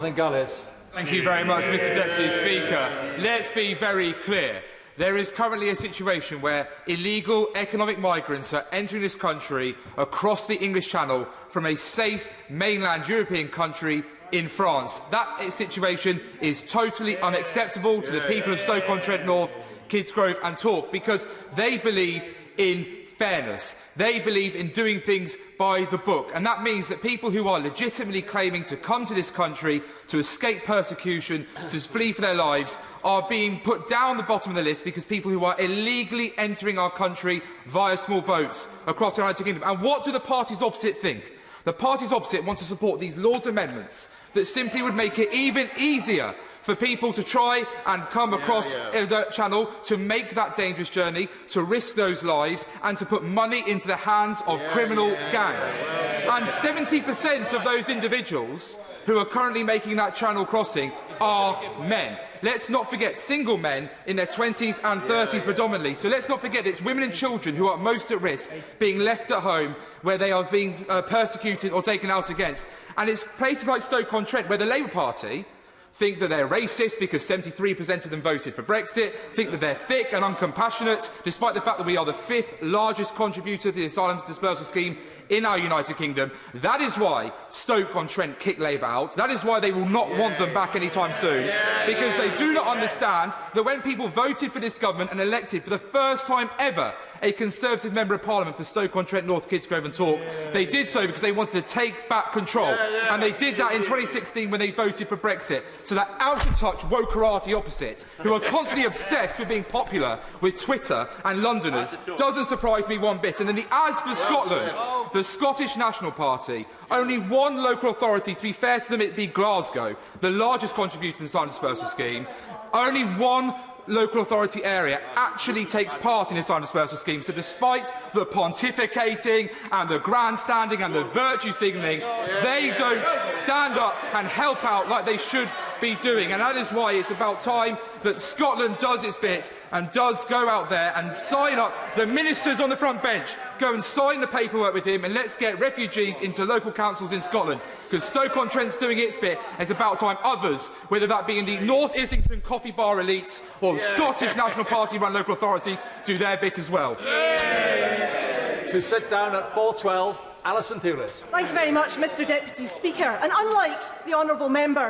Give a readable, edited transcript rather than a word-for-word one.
Gullis. Thank you very much, Mr Deputy Speaker. Let's be very clear. There is currently a situation where illegal economic migrants are entering this country across the English Channel from a safe mainland European country in France. That situation is totally unacceptable to the people of Stoke-on-Trent North, Kidsgrove and Tork, because they believe in fairness. They believe in doing things by the book, and that means that people who are legitimately claiming to come to this country to escape persecution, to flee for their lives, are being put down the bottom of the list because people who are illegally entering our country via small boats across the United Kingdom. And what do the parties opposite think? The parties opposite want to support these Lord's amendments that simply would make it even easier for people to try and come across the Channel, to make that dangerous journey, to risk those lives and to put money into the hands of criminal gangs. And 70% of those individuals who are currently making that Channel crossing are men. Let's not forget, single men in their 20s and 30s predominantly. So let's not forget it's women and children who are most at risk, being left at home where they are being persecuted or taken out against. And it's places like Stoke-on-Trent where the Labour Party think that they're racist because 73% of them voted for Brexit, think that they're thick and uncompassionate, despite the fact that we are the 5th largest contributor to the asylum dispersal scheme in our United Kingdom. That is why Stoke-on-Trent kicked Labour out. That is why they will not want them back anytime soon, because they do not understand that when people voted for this government and elected for the first time ever a Conservative Member of Parliament for Stoke-on-Trent North, Kidsgrove and Tork, they did so because they wanted to take back control. And they did that in 2016 when they voted for Brexit. So that out-of-touch Wokerati opposite, who are constantly obsessed with being popular with Twitter and Londoners, doesn't surprise me one bit. And then as for Scotland, the Scottish National Party, only one local authority, to be fair to them, it be Glasgow, the largest contributor to the asylum dispersal scheme, only one local authority area actually takes part in this asylum dispersal scheme. So despite the pontificating and the grandstanding and the virtue signalling, they don't stand up and help out like they should be doing. And that is why it's about time that Scotland does its bit and does go out there and sign up. The ministers on the front bench, go and sign the paperwork with him, and let's get refugees into local councils in Scotland, because Stoke-on-Trent's doing its bit. It's about time others, whether that be in the North Islington coffee bar elites or the Scottish National Party-run local authorities, do their bit as well. To sit down at 4:12, Alison Pulis. Thank you very much, Mr Deputy Speaker. And unlike the honourable member